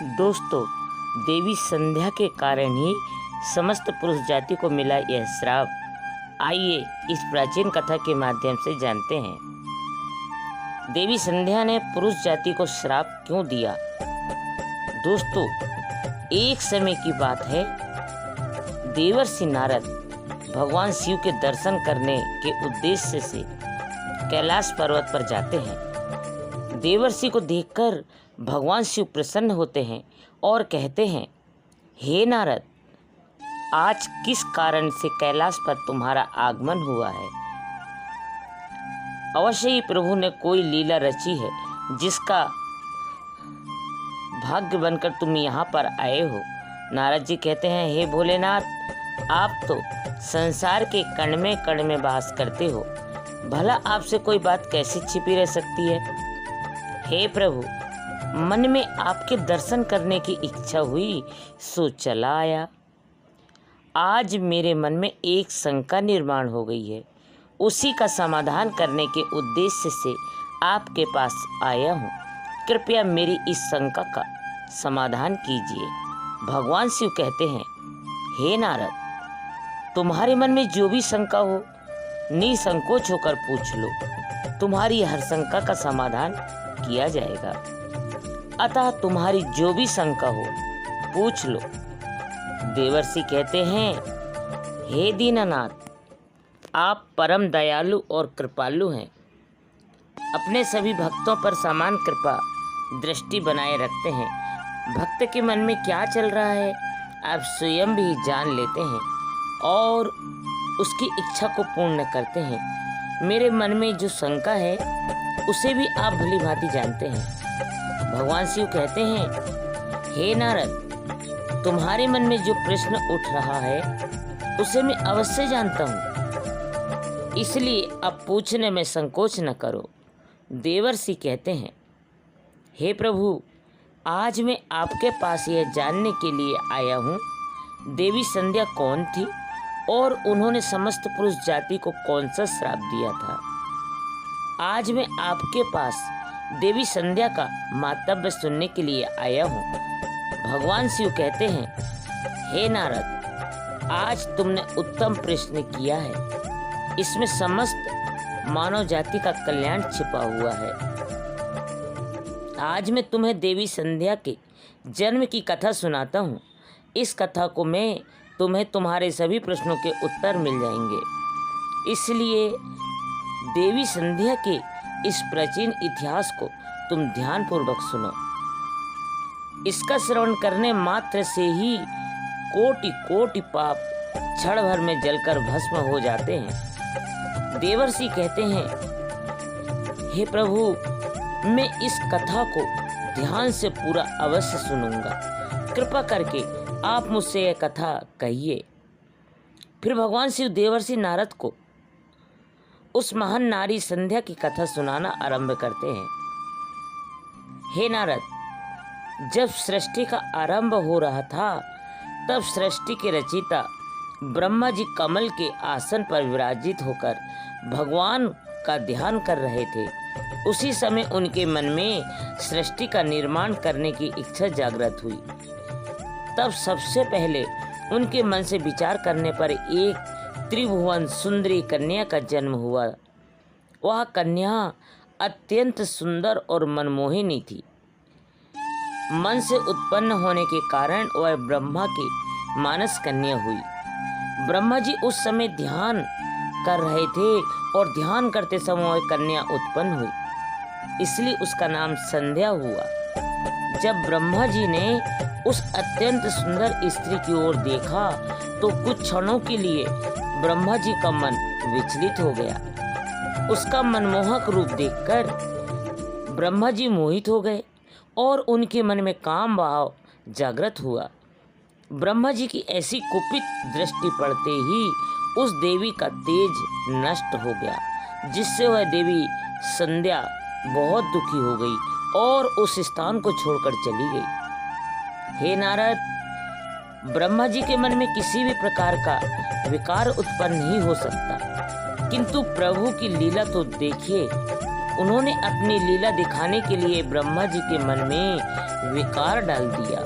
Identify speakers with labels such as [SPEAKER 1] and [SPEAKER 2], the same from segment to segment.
[SPEAKER 1] दोस्तों, देवी संध्या के कारण ही समस्त पुरुष जाति को मिला यह श्राप। आइए इस प्राचीन कथा के माध्यम से जानते हैं देवी संध्या ने पुरुष जाति को श्राप क्यों दिया। दोस्तों, एक समय की बात है, देवर्षि नारद भगवान शिव के दर्शन करने के उद्देश्य से कैलाश पर्वत पर जाते हैं। देवर्षि को देखकर भगवान शिव प्रसन्न होते हैं और कहते हैं, हे नारद, आज किस कारण से कैलाश पर तुम्हारा आगमन हुआ है। अवश्य ही प्रभु ने कोई लीला रची है जिसका भाग्य बनकर तुम यहाँ पर आए हो। नारद जी कहते हैं, हे भोलेनाथ, आप तो संसार के कण में वास करते हो, भला आपसे कोई बात कैसे छिपी रह सकती है। हे प्रभु, मन में आपके दर्शन करने की इच्छा हुई सो चला आया। आज मेरे मन में एक शंका निर्माण हो गई है, उसी का समाधान करने के उद्देश्य से आपके पास आया हूँ। कृपया मेरी इस शंका का समाधान कीजिए। भगवान शिव कहते हैं, हे नारद, तुम्हारे मन में जो भी शंका हो निसंकोच होकर पूछ लो, तुम्हारी हर शंका का समाधान किया जाएगा। अतः तुम्हारी जो भी शंका हो पूछ लो। देवर्षि कहते हैं, हे दीननाथ, आप परम दयालु और कृपालु हैं, अपने सभी भक्तों पर समान कृपा दृष्टि बनाए रखते हैं। भक्त के मन में क्या चल रहा है आप स्वयं भी जान लेते हैं और उसकी इच्छा को पूर्ण करते हैं। मेरे मन में जो शंका है उसे भी आप भली भांति जानते हैं। भगवान शिव कहते हैं, हे नारद, तुम्हारे मन में जो प्रश्न उठ रहा है उसे मैं अवश्य जानता हूँ, इसलिए अब पूछने में संकोच न करो। देवर्षि कहते हैं, हे प्रभु, आज मैं आपके पास यह जानने के लिए आया हूँ, देवी संध्या कौन थी और उन्होंने समस्त पुरुष जाति को कौन सा श्राप दिया था। आज मैं आपके पास देवी संध्या का मातव्य सुनने के लिए आया हूँ। भगवान शिव कहते हैं, हे नारद, आज तुमने उत्तम प्रश्न किया है, इसमें समस्त मानव जाति का कल्याण छिपा हुआ है। आज मैं तुम्हें देवी संध्या के जन्म की कथा सुनाता हूँ। इस कथा को मैं तुम्हें तुम्हारे सभी प्रश्नों के उत्तर मिल जाएंगे, इसलिए देवी संध्या के इस प्राचीन इतिहास को तुम ध्यानपूर्वक सुनो। इसका श्रवण करने मात्र से ही कोटि कोटि पाप क्षण भर में जलकर भस्म हो जाते हैं। देवर्षि कहते हैं, हे प्रभु, मैं इस कथा को ध्यान से पूरा अवश्य सुनूंगा, कृपा करके आप मुझसे यह कथा कहिए। फिर भगवान शिव देवर्षि नारद को उस महान नारी संध्या की कथा सुनाना आरंभ करते हैं। हे नारद, जब सृष्टि का आरंभ हो रहा था तब सृष्टि के रचयिता ब्रह्मा जी कमल के आसन पर विराजित होकर भगवान का ध्यान कर रहे थे। उसी समय उनके मन में सृष्टि का निर्माण करने की इच्छा जागृत हुई। तब सबसे पहले उनके मन से विचार करने पर एक त्रिभुवन सुंदरी कन्या का जन्म हुआ। वह कन्या अत्यंत सुंदर और मनमोहिनी थी। मन से उत्पन्न होने के कारण वह ब्रह्मा की मानस कन्या हुई। ब्रह्मा जी उस समय ध्यान कर रहे थे और ध्यान करते समय वह कन्या उत्पन्न हुई, इसलिए उसका नाम संध्या हुआ। जब ब्रह्मा जी ने उस अत्यंत सुंदर स्त्री की ओर देखा तो कुछ क्षणों के लिए ब्रह्मा जी का मन विचलित हो गया। उसका मनमोहक रूप देखकर ब्रह्मा जी मोहित हो गए और उनके मन में काम भाव जागृत हुआ। ब्रह्मा जी की ऐसी कुपित दृष्टि पड़ते ही उस देवी का तेज नष्ट हो गया, जिससे वह देवी संध्या बहुत दुखी हो गई और उस स्थान को छोड़कर चली गई। हे नारद, ब्रह्मा जी के मन में किसी भी प्रकार का विकार उत्पन्न नहीं हो सकता, किंतु प्रभु की लीला तो देखिए। उन्होंने अपनी लीला दिखाने के लिए ब्रह्मा जी के मन में विकार डाल दिया।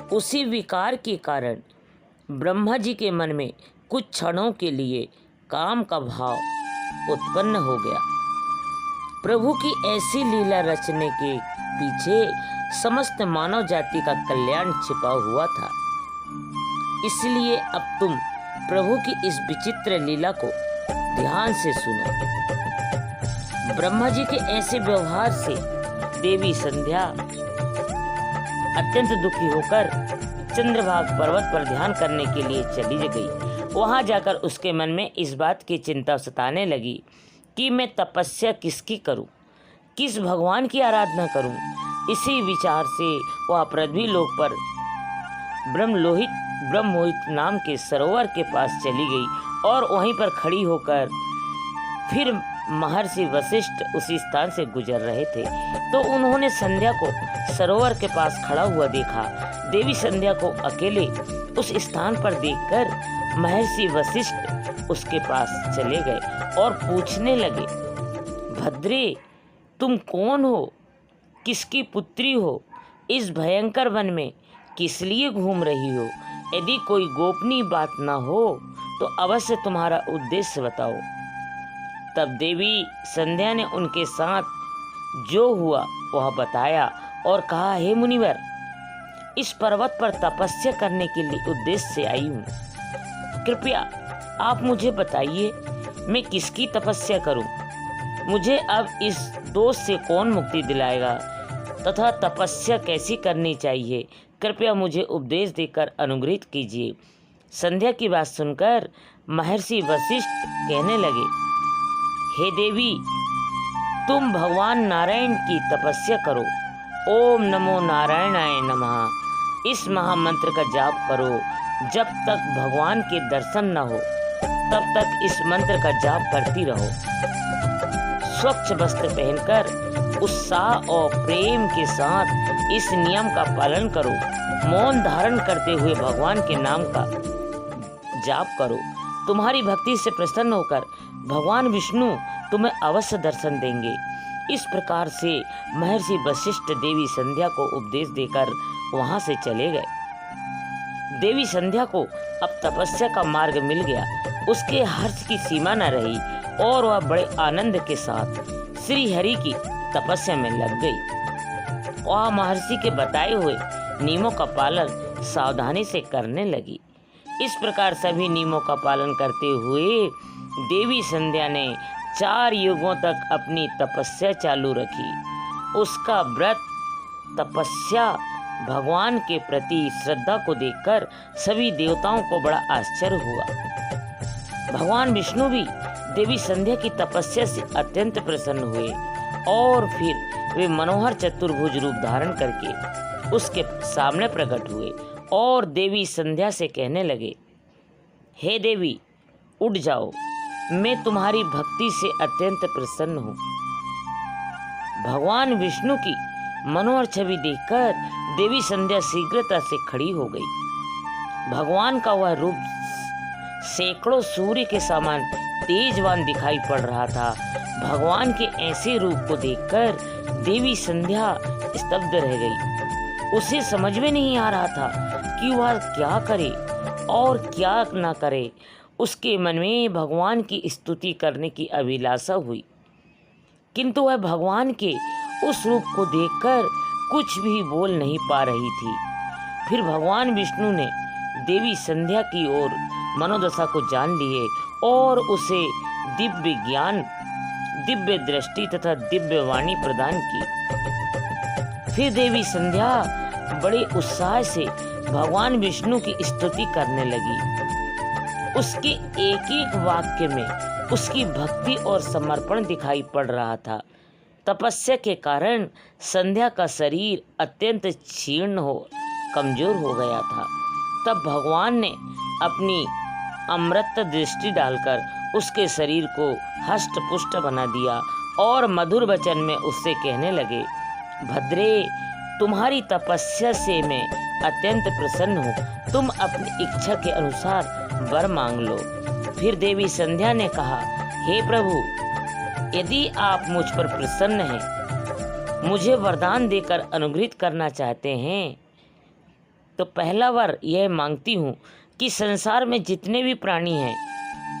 [SPEAKER 1] उसी विकार के कारण ब्रह्मा जी के मन में कुछ क्षणों के लिए काम का भाव उत्पन्न हो गया। प्रभु की ऐसी लीला रचने के पीछे समस्त मानव जाति का कल्याण छिपा हुआ था। इसलिए अब तुम प्रभु की इस विचित्र लीला को ध्यान से सुनो। ब्रह्मा जी के ऐसे व्यवहार से देवी संध्या अत्यंत दुखी होकर चंद्रभाग पर्वत पर ध्यान करने के लिए चली गई। वहां जाकर उसके मन में इस बात की चिंता सताने लगी कि मैं तपस्या किसकी करूं, किस भगवान की आराधना करूं। इसी विचार से वह पृथ्वी लोक पर ब्रह्मोहित नाम के सरोवर के पास चली गई और वहीं पर खड़ी होकर फिर महर्षि वशिष्ठ उसी स्थान से गुजर रहे थे तो उन्होंने संध्या को सरोवर के पास खड़ा हुआ देखा। देवी संध्या को अकेले उस स्थान पर देखकर महर्षि वशिष्ठ उसके पास चले गए और पूछने लगे, भद्रे, तुम कौन हो, किसकी पुत्री हो, इस भयंकर वन में किस लिए घूम रही हो? यदि कोई गोपनीय बात न हो तो अवश्य तुम्हारा उद्देश्य बताओ। तब देवी संध्या ने उनके साथ जो हुआ वह बताया और कहा, हे मुनिवर, इस पर्वत पर तपस्या करने के लिए उद्देश्य से आई हूँ। कृपया आप मुझे बताइए मैं किसकी तपस्या करूं? मुझे अब इस दोष से कौन मुक्ति दिलाएगा तथा तपस्या कैसी करनी चाहिए? कृपया मुझे उपदेश देकर अनुग्रहित कीजिए। संध्या की बात सुनकर महर्षि वशिष्ठ कहने लगे, हे देवी, तुम भगवान नारायण की तपस्या करो। ओम नमो नारायणाय नमः इस महामंत्र का जाप करो। जब तक भगवान के दर्शन न हो तब तक इस मंत्र का जाप करती रहो। स्वच्छ वस्त्र पहनकर उत्साह और प्रेम के साथ इस नियम का पालन करो। मौन धारण करते हुए भगवान के नाम का जाप करो। तुम्हारी भक्ति से प्रसन्न होकर भगवान विष्णु तुम्हें अवश्य दर्शन देंगे। इस प्रकार से महर्षि वशिष्ठ देवी संध्या को उपदेश देकर वहां से चले गए। देवी संध्या को अब तपस्या का मार्ग मिल गया। उसके हर्ष की सीमा न रही और वह बड़े आनंद के साथ श्री हरि की तपस्या में लग गई। वह महर्षि के बताए हुए नियमों का पालन सावधानी से करने लगी। इस प्रकार सभी नियमों का पालन करते हुए देवी संध्या ने 4 युगों तक अपनी तपस्या चालू रखी। उसका व्रत, तपस्या, भगवान के प्रति श्रद्धा को देखकर सभी देवताओं को बड़ा आश्चर्य हुआ। भगवान विष्णु भी देवी संध्या की तपस्या से अत्यंत प्रसन्न हुए और फिर वे मनोहर चतुर्भुज रूप धारण करके उसके सामने प्रकट हुए और देवी संध्या से कहने लगे, हे देवी, उठ जाओ, मैं तुम्हारी भक्ति से अत्यंत प्रसन्न हूँ। भगवान विष्णु की मनोहर छवि देखकर देवी संध्या शीघ्रता से खड़ी हो गई। भगवान का वह रूप सैकड़ों सूर्य के समान तेजवान दिखाई पड़ रहा था। भगवान के ऐसे रूप को देखकर देवी संध्या स्तब्ध रह गई। उसे समझ में नहीं आ रहा था कि वह क्या करे और क्या न करे। उसके मन में भगवान की स्तुति करने की अभिलाषा हुई, किंतु वह भगवान के उस रूप को देखकर कुछ भी बोल नहीं पा रही थी। फिर भगवान विष्णु ने देवी संध्या की ओर मनोदशा को जान लिए और उसे दिव्य ज्ञान, दिव्य दृष्टि तथा दिव्य वाणी प्रदान की। फिर देवी संध्या बड़े उत्साह से भगवान विष्णु की स्तुति करने लगी। उसके एक एक वाक्य में उसकी भक्ति और समर्पण दिखाई पड़ रहा था। तपस्या के कारण संध्या का शरीर अत्यंत क्षीण हो कमजोर हो गया था। तब भगवान ने अपनी अमृत दृष्टि डालकर उसके शरीर को हष्ट पुष्ट बना दिया और मधुर वचन में उससे कहने लगे, भद्रे, तुम्हारी तपस्या से मैं अत्यंत प्रसन्न हूँ। तुम अपनी इच्छा के अनुसार वर मांग लो। फिर देवी संध्या ने कहा, हे प्रभु, यदि आप मुझ पर प्रसन्न हैं, मुझे वरदान देकर अनुग्रहित करना चाहते हैं, तो पहला वर यह मांगती हूँ कि संसार में जितने भी प्राणी हैं,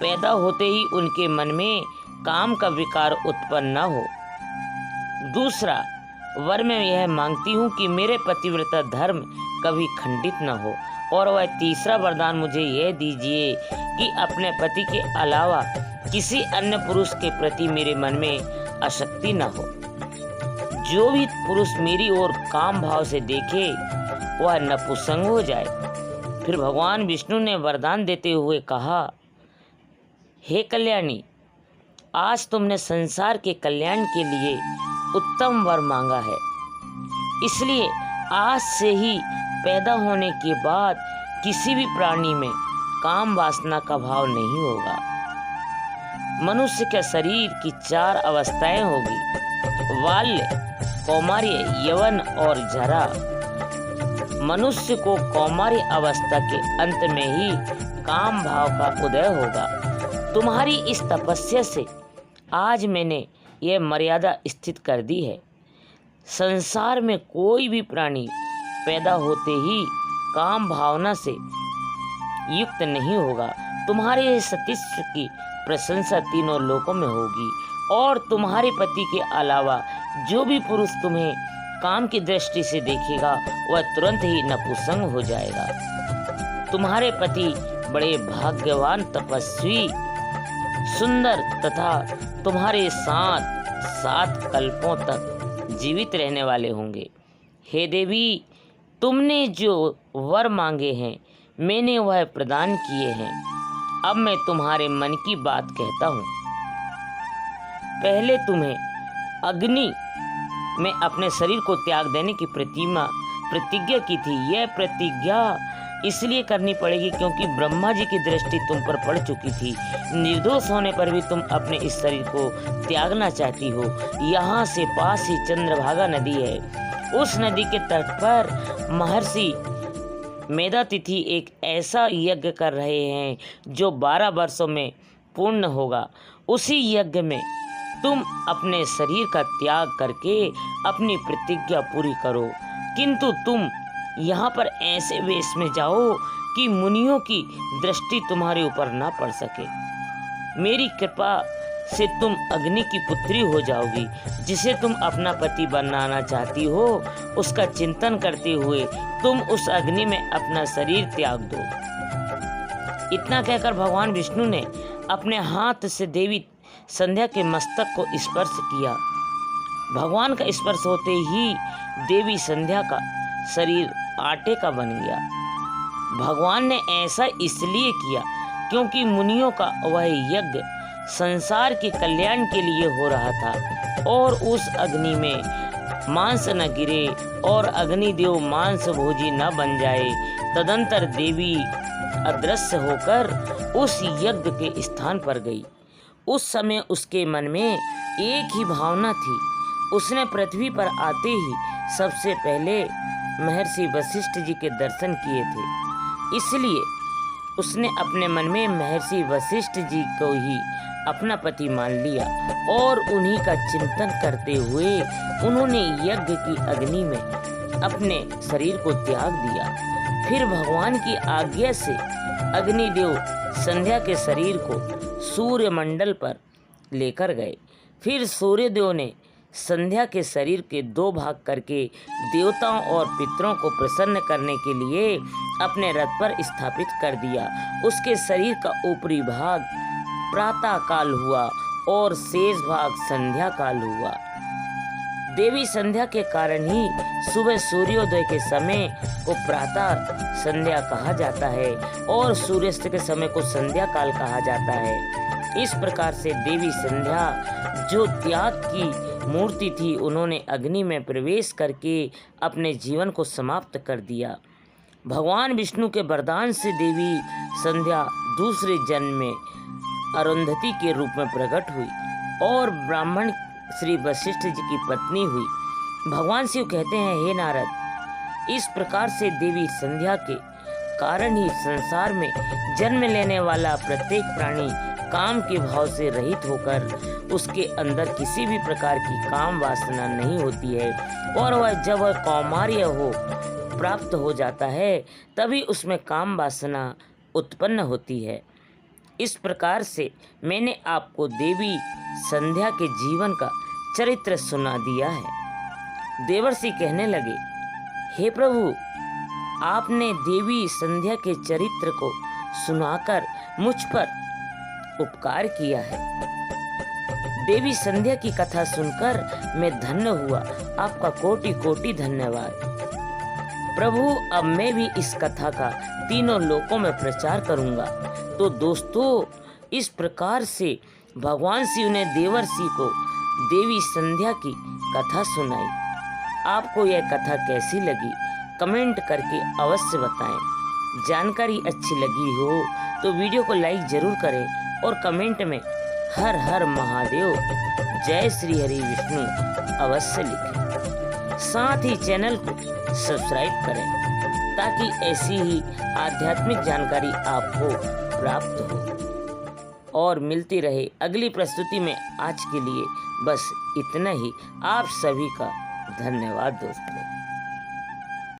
[SPEAKER 1] पैदा होते ही उनके मन में काम का विकार उत्पन्न न हो। दूसरा वर मैं यह मांगती हूँ कि मेरे पतिव्रता धर्म कभी खंडित न हो। और वह तीसरा वरदान मुझे यह दीजिए कि अपने पति के अलावा किसी अन्य पुरुष के प्रति मेरे मन में आसक्ति न हो। जो भी पुरुष मेरी ओर काम भाव से देखे वह नपुंसक हो जाए। फिर भगवान विष्णु ने वरदान देते हुए कहा, हे कल्याणी, आज तुमने संसार के कल्याण के लिए उत्तम वर मांगा है, इसलिए आज से ही पैदा होने के बाद किसी भी प्राणी में काम वासना का भाव नहीं होगा। मनुष्य के शरीर की 4 अवस्थाएं होगी, बाल्य, कौमार्य, यौवन और जरा। मनुष्य को कौमार्य अवस्था के अंत में ही काम भाव का उदय होगा। तुम्हारी इस तपस्या से आज मैंने यह मर्यादा स्थित कर दी है। संसार में कोई भी प्राणी पैदा होते ही काम भावना से युक्त नहीं होगा। तुम्हारे सतीत्व की प्रशंसा तीनों लोकों में होगी और तुम्हारे पति के अलावा जो भी पुरुष तुम्हें काम की दृष्टि से देखेगा वह तुरंत ही नपुंसक हो जाएगा। तुम्हारे पति बड़े भाग्यवान, तपस्वी, सुंदर तथा तुम्हारे साथ 7 कल्पों तक जीवित रहने वाले होंगे। हे देवी, तुमने जो वर मांगे हैं मैंने वह प्रदान किए हैं। अब मैं तुम्हारे मन की बात कहता हूँ। पहले तुम्हें अग्नि में अपने शरीर को त्याग देने की प्रतिज्ञा की थी। यह प्रतिज्ञा इसलिए करनी पड़ेगी क्योंकि ब्रह्मा जी की दृष्टि तुम पर पड़ चुकी थी। निर्दोष होने पर भी तुम अपने इस शरीर को त्यागना चाहती हो। यहाँ से पास ही चंद्रभागा नदी है। उस नदी के तट पर महर्षि मेधातिथि एक ऐसा यज्ञ कर रहे हैं जो 12 वर्षों में पूर्ण होगा। उसी यज्ञ में तुम अपने शरीर का त्याग करके अपनी प्रतिज्ञा पूरी करो, किंतु तुम यहाँ पर ऐसे वेश में जाओ कि मुनियों की दृष्टि तुम्हारे ऊपर ना पड़ सके। मेरी कृपा से तुम अग्नि की पुत्री हो जाओगी। जिसे तुम अपना पति बनाना चाहती हो उसका चिंतन करते हुए तुम उस अग्नि में अपना शरीर त्याग दो। इतना कहकर भगवान विष्णु ने अपने हाथ से देवी संध्या के मस्तक को स्पर्श किया। भगवान का स्पर्श होते ही देवी संध्या का शरीर आटे का बन गया। भगवान ने ऐसा इसलिए किया क्योंकि मुनियों का वह यज्ञ संसार के कल्याण के लिए हो रहा था और उस अग्नि में मांस न गिरे और अग्निदेव मांस भोजी न बन जाए। तदंतर देवी अदृश्य होकर उस यज्ञ के स्थान पर गई। उस समय उसके मन में एक ही भावना थी। उसने पृथ्वी पर आते ही सबसे पहले महर्षि वशिष्ठ जी के दर्शन किए थे, इसलिए उसने अपने मन में महर्षि वशिष्ठ जी को ही अपना पति मान लिया और उन्हीं का चिंतन करते हुए उन्होंने यज्ञ की अग्नि में अपने शरीर को त्याग दिया। फिर भगवान की आज्ञा से अग्निदेव संध्या के शरीर को सूर्य मंडल पर लेकर गए। फिर सूर्यदेव ने संध्या के शरीर के 2 भाग करके देवताओं और पितरों को प्रसन्न करने के लिए अपने रथ पर स्थापित कर दिया। उसके शरीर का ऊपरी भाग प्रातः काल हुआ और शेष भाग संध्या काल हुआ। देवी संध्या के कारण ही सुबह सूर्योदय के समय को प्रातः संध्या कहा जाता है और सूर्यास्त के समय को संध्या काल कहा जाता है। इस प्रकार से देवी संध्या जो त्याग की मूर्ति थी, उन्होंने अग्नि में प्रवेश करके अपने जीवन को समाप्त कर दिया। भगवान विष्णु के वरदान से देवी संध्या दूसरे जन्म में अरुंधति के रूप में प्रकट हुई और ब्राह्मण श्री वशिष्ठ जी की पत्नी हुई। भगवान शिव कहते हैं, हे नारद, इस प्रकार से देवी संध्या के कारण ही संसार में जन्म लेने वाला प्रत्येक प्राणी काम के भाव से रहित होकर उसके अंदर किसी भी प्रकार की काम वासना नहीं होती है, और वह जब वह कौमार्य हो प्राप्त हो जाता है तभी उसमें काम वासना उत्पन्न होती है। इस प्रकार से मैंने आपको देवी संध्या के जीवन का चरित्र सुना दिया है। देवर्षि कहने लगे, हे प्रभु, आपने देवी संध्या के चरित्र को सुनाकर मुझ पर उपकार किया है। देवी संध्या की कथा सुनकर मैं धन्य हुआ, आपका कोटि कोटि धन्यवाद। प्रभु, अब मैं भी इस कथा का तीनों लोकों में प्रचार करूंगा। तो दोस्तों, इस प्रकार से भगवान शिव ने देवर्षि को देवी संध्या की कथा सुनाई। आपको यह कथा कैसी लगी कमेंट करके अवश्य बताएं। जानकारी अच्छी लगी हो तो वीडियो को लाइक जरूर करें और कमेंट में हर हर महादेव, जय श्री हरि विष्णु अवश्य लिखें। साथ ही चैनल को सब्सक्राइब करें ताकि ऐसी ही आध्यात्मिक जानकारी आपको प्राप्त हो और मिलती रहे अगली प्रस्तुति में। आज के लिए बस इतना ही। आप सभी का धन्यवाद दोस्तों।